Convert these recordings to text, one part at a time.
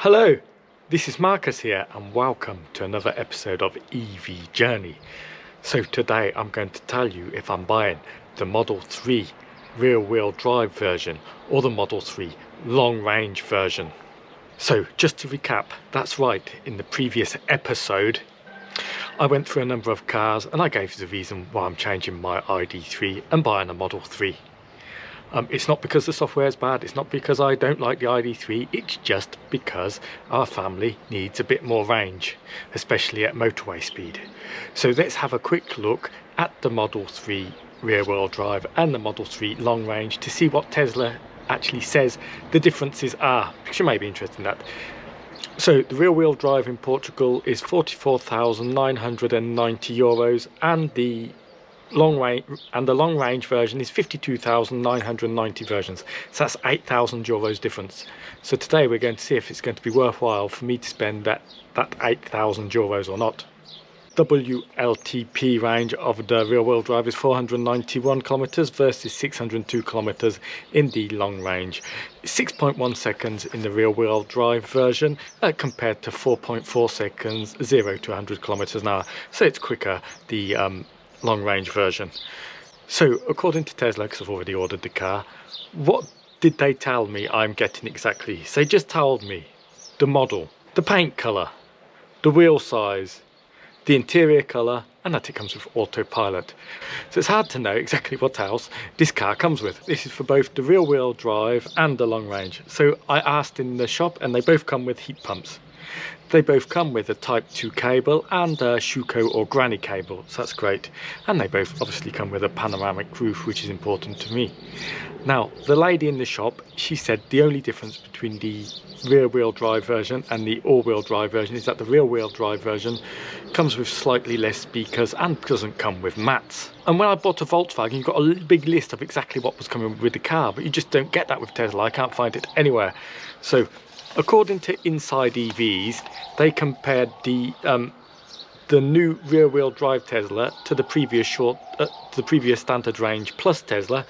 Hello, this is Marcus here and welcome to another episode of EV Journey. So today I'm going to tell you if I'm buying the Model 3 rear-wheel drive version or the Model 3 long-range version. So just to recap, that's right, in the previous episode I went through a number of cars and I gave you the reason why I'm changing my ID3 and buying a Model 3. It's not because the software is bad, it's not because I don't like the ID3, it's just because our family needs a bit more range, especially at motorway speed. So let's have a quick look at the Model 3 rear-wheel drive and the Model 3 long range to see what Tesla actually says the differences are, because you may be interested in that. So the rear-wheel drive in Portugal is €44,990 and the long range version is 52,990 versions, so that's €8,000 difference. So today we're going to see if it's going to be worthwhile for me to spend that €8,000 or not. WLTP range of the rear-wheel drive is 491 kilometers versus 602 kilometers in the long range. 6.1 seconds in the rear-wheel drive version compared to 4.4 seconds 0 to 100 kilometers an hour, so it's quicker, the long range version. So according to Tesla, because I've already ordered the car, what did they tell me I'm getting exactly? So they just told me the model, the paint colour, the wheel size, the interior colour, and that it comes with autopilot. So it's hard to know exactly what else this car comes with. This is for both the rear wheel drive and the long range. So I asked in the shop and they both come with heat pumps. They both come with a Type 2 cable and a Schuko or Granny cable, so that's great. And they both obviously come with a panoramic roof, which is important to me. Now, the lady in the shop, she said the only difference between the rear-wheel drive version and the all-wheel drive version is that the rear-wheel drive version comes with slightly less speakers and doesn't come with mats. And when I bought a Volkswagen, you got a big list of exactly what was coming with the car, but you just don't get that with Tesla. I can't find it anywhere. So according to Inside EVs, they compared the new rear-wheel drive Tesla to the previous standard range plus Tesla,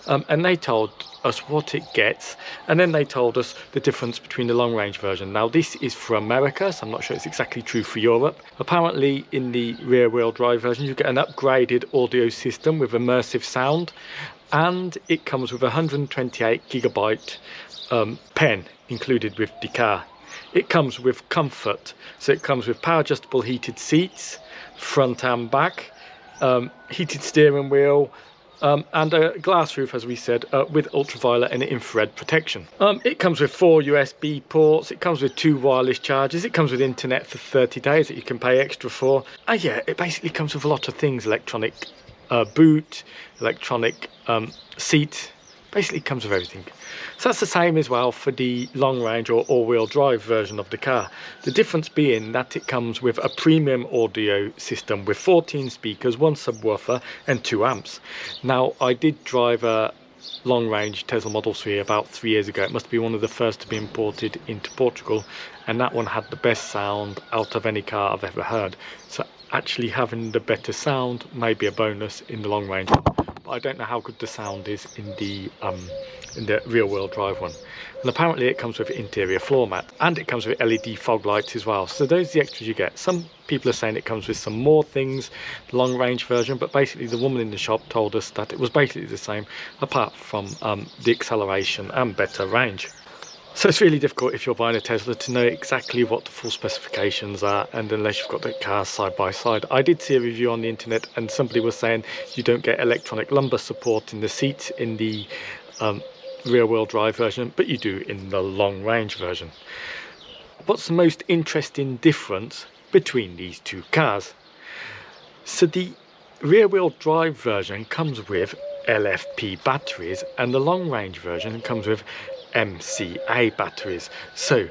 and they told us what it gets, and then they told us the difference between the long-range version. Now this is for America, so I'm not sure it's exactly true for Europe. Apparently in the rear-wheel drive version you get an upgraded audio system with immersive sound, and it comes with a 128 gigabyte pen included with the car. It comes with comfort, so it comes with power adjustable heated seats, front and back, heated steering wheel, and a glass roof, as we said, with ultraviolet and infrared protection. It comes with 4 USB ports, it comes with 2 wireless chargers, it comes with internet for 30 days that you can pay extra for. And yeah, it basically comes with a lot of things, electronic boot, electronic seat, basically comes with everything. So that's the same as well for the long range or all-wheel drive version of the car. The difference being that it comes with a premium audio system with 14 speakers, 1 subwoofer and 2 amps. Now I did drive a long range Tesla Model 3 about 3 years ago. It must be one of the first to be imported into Portugal, and that one had the best sound out of any car I've ever heard. So actually having the better sound may be a bonus in the long range one. I don't know how good the sound is in the rear-wheel drive one. And apparently it comes with interior floor mat and it comes with LED fog lights as well. So those are the extras you get. Some people are saying it comes with some more things, the long range version, but basically the woman in the shop told us that it was basically the same apart from the acceleration and better range. So it's really difficult if you're buying a Tesla to know exactly what the full specifications are, and unless you've got the cars side by side. I did see a review on the internet and somebody was saying you don't get electronic lumbar support in the seats in the rear-wheel drive version, but you do in the long range version. What's the most interesting difference between these two cars? So the rear-wheel drive version comes with LFP batteries and the long range version comes with MCA batteries. So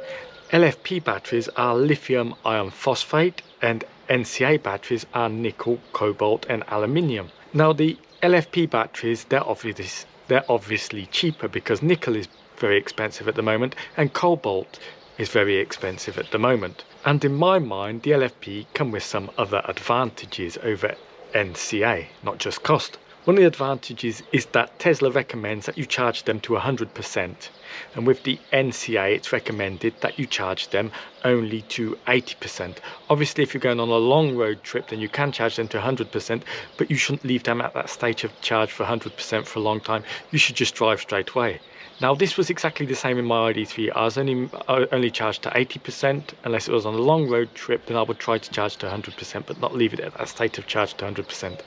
LFP batteries are lithium iron phosphate and NCA batteries are nickel, cobalt and aluminium. Now the LFP batteries, they're obviously cheaper because nickel is very expensive at the moment and cobalt is very expensive at the moment. And in my mind the LFP come with some other advantages over NCA, not just cost. One of the advantages is that Tesla recommends that you charge them to 100%, and with the NCA it's recommended that you charge them only to 80%. Obviously if you're going on a long road trip then you can charge them to 100%, but you shouldn't leave them at that stage of charge for 100% for a long time. You should just drive straight away. Now this was exactly the same in my ID3. I was only charged to 80%. Unless it was on a long road trip, then I would try to charge to 100%, but not leave it at that state of charge to 100%.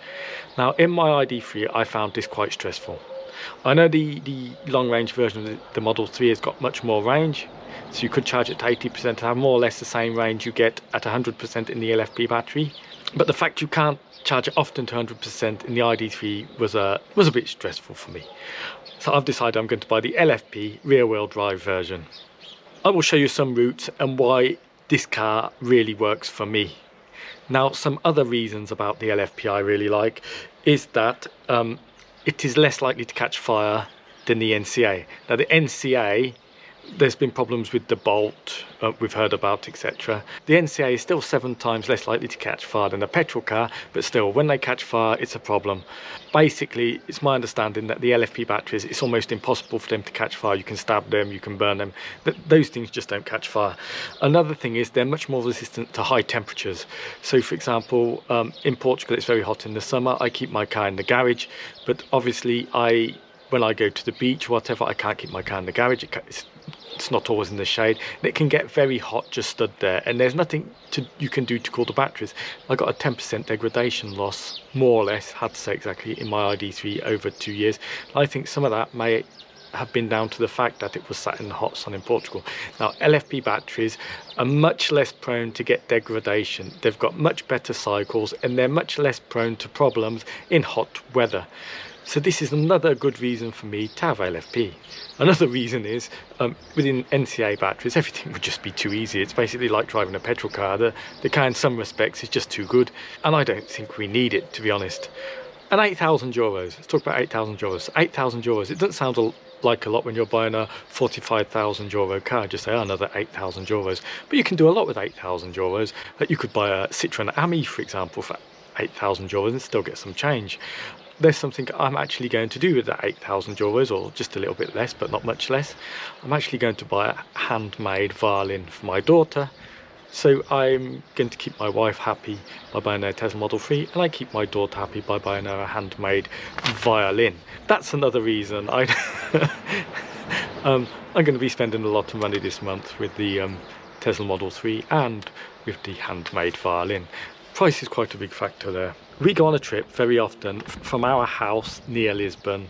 Now in my ID3 I found this quite stressful. I know the long range version of the Model 3 has got much more range, so you could charge it to 80% and have more or less the same range you get at 100% in the LFP battery. But the fact you can't charge it often to 100% in the ID3 was a bit stressful for me. So I've decided I'm going to buy the LFP rear-wheel drive version. I will show you some routes and why this car really works for me. Now, some other reasons about the LFP I really like is that it is less likely to catch fire than the NCA. Now the NCA, there's been problems with the bolt, we've heard about, etc. The NCA is still 7 times less likely to catch fire than a petrol car, but still, when they catch fire, it's a problem. Basically, it's my understanding that the LFP batteries, it's almost impossible for them to catch fire. You can stab them, you can burn them. Those things just don't catch fire. Another thing is they're much more resistant to high temperatures. So, for example, in Portugal, it's very hot in the summer. I keep my car in the garage, but obviously, when I go to the beach or whatever, I can't keep my car in the garage. It's not always in the shade, and it can get very hot just stood there, and there's nothing you can do to cool the batteries. I got a 10% degradation loss, more or less, had to say exactly, in my ID3 over 2 years. I think some of that may have been down to the fact that it was sat in the hot sun in Portugal. Now LFP batteries are much less prone to get degradation. They've got much better cycles and they're much less prone to problems in hot weather. So this is another good reason for me to have LFP. Another reason is within NCA batteries, everything would just be too easy. It's basically like driving a petrol car. The car in some respects is just too good, and I don't think we need it, to be honest. And €8,000, let's talk about €8,000. €8,000, it doesn't sound like a lot when you're buying a €45,000 car. Just say, oh, another €8,000. But you can do a lot with €8,000. You could buy a Citroen Ami, for example, for €8,000 and still get some change. There's something I'm actually going to do with that €8,000, or just a little bit less, but not much less. I'm actually going to buy a handmade violin for my daughter. So I'm going to keep my wife happy by buying her a Tesla Model 3, and I keep my daughter happy by buying her a handmade violin. That's another reason I'm going to be spending a lot of money this month with the Tesla Model 3 and with the handmade violin. Price is quite a big factor there. We go on a trip very often from our house near Lisbon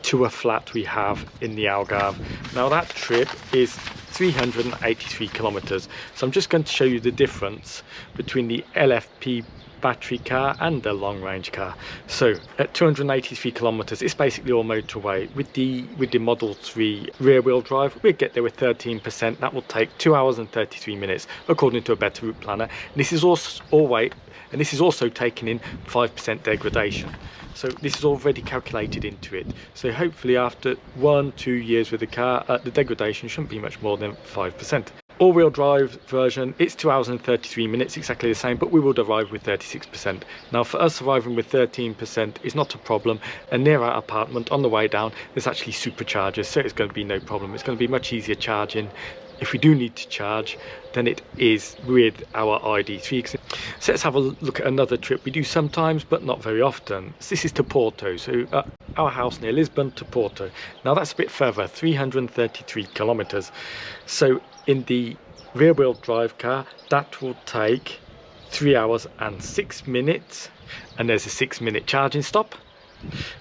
to a flat we have in the Algarve. Now that trip is 383 kilometers. So I'm just going to show you the difference between the LFP battery car and the long range car. So at 283 kilometers, it's basically all motorway. With the Model 3 rear wheel drive, we'll get there with 13%. That will take 2 hours and 33 minutes according to a better route planner. And this is also taking in 5% degradation. So this is already calculated into it. So hopefully after 1-2 years with the car, the degradation shouldn't be much more than 5%. All-wheel drive version, it's 2 hours and 33 minutes, exactly the same, but we will arrive with 36%. Now for us arriving with 13% is not a problem, and near our apartment on the way down there's actually superchargers, so it's going to be no problem. It's going to be much easier charging if we do need to charge than it is with our ID3. So let's have a look at another trip we do sometimes but not very often. So this is to Porto, so our house near Lisbon to Porto. Now that's a bit further, 333 kilometers. So in the rear wheel drive car that will take 3 hours and 6 minutes, and there's a 6-minute charging stop,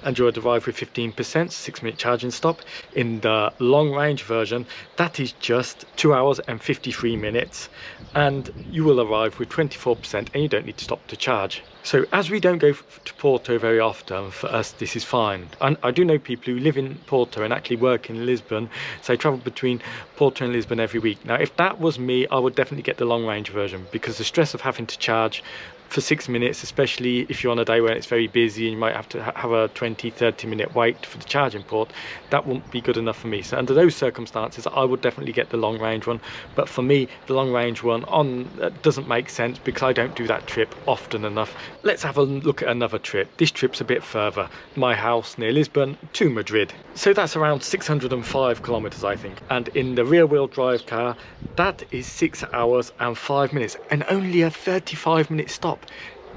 and you'll arrive with 15%, 6-minute charging stop. In the long range version, that is just 2 hours and 53 minutes, and you will arrive with 24%, and you don't need to stop to charge. So as we don't go to Porto very often, for us this is fine. And I do know people who live in Porto and actually work in Lisbon, so they travel between Porto and Lisbon every week. Now if that was me, I would definitely get the long range version, because the stress of having to charge for 6 minutes, especially if you're on a day where it's very busy and you might have to have a 20-30 minute wait for the charging port, that won't be good enough for me. So under those circumstances I would definitely get the long range one, but for me the long range one doesn't make sense because I don't do that trip often enough Let's have a look at another trip. This trip's a bit further. My house near Lisbon to Madrid. So that's around 605 kilometers, I think. And in the rear wheel drive car, that is 6 hours and 5 minutes and only a 35-minute stop.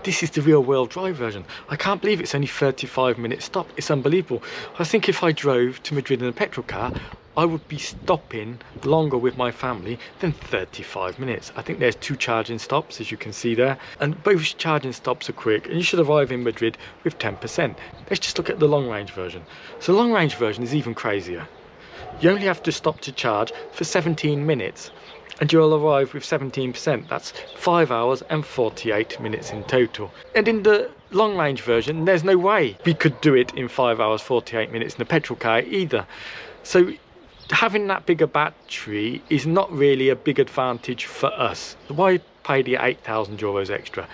This is the rear wheel drive version. I can't believe it's only 35-minute stop. It's unbelievable. I think if I drove to Madrid in a petrol car, I would be stopping longer with my family than 35 minutes. I think there's 2 charging stops, as you can see there, and both charging stops are quick, and you should arrive in Madrid with 10%. Let's just look at the long range version. So the long range version is even crazier. You only have to stop to charge for 17 minutes. And you'll arrive with 17%. That's 5 hours and 48 minutes in total. And in the long range version, there's no way we could do it in 5 hours 48 minutes in a petrol car either. So having that bigger battery is not really a big advantage for us. Why pay the 8,000 euros extra?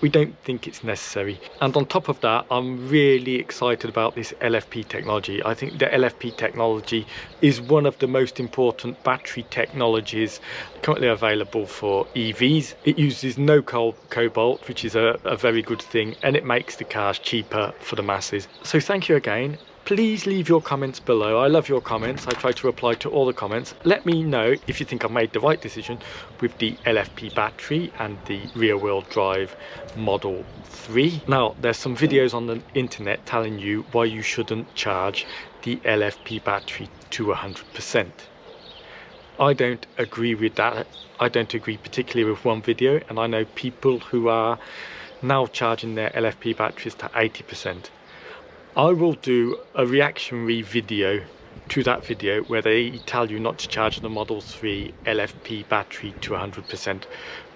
We don't think it's necessary. And on top of that, I'm really excited about this LFP technology. I think the LFP technology is one of the most important battery technologies currently available for EVs. It uses no cobalt, which is a very good thing, and it makes the cars cheaper for the masses. So thank you again. Please leave your comments below. I love your comments. I try to reply to all the comments. Let me know if you think I've made the right decision with the LFP battery and the rear wheel drive Model 3. Now, there's some videos on the internet telling you why you shouldn't charge the LFP battery to 100%. I don't agree with that. I don't agree particularly with one video, and I know people who are now charging their LFP batteries to 80%. I will do a reactionary video to that video where they tell you not to charge the Model 3 LFP battery to 100%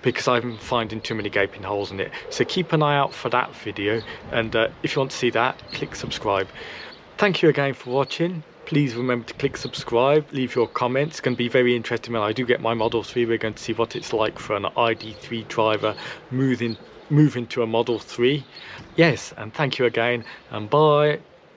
because I'm finding too many gaping holes in it. So keep an eye out for that video, and if you want to see that, click subscribe. Thank you again for watching. Please remember to click subscribe, leave your comments. It's going to be very interesting when I do get my Model 3. We're going to see what it's like for an ID3 driver move into a Model 3. Yes, and thank you again, and bye.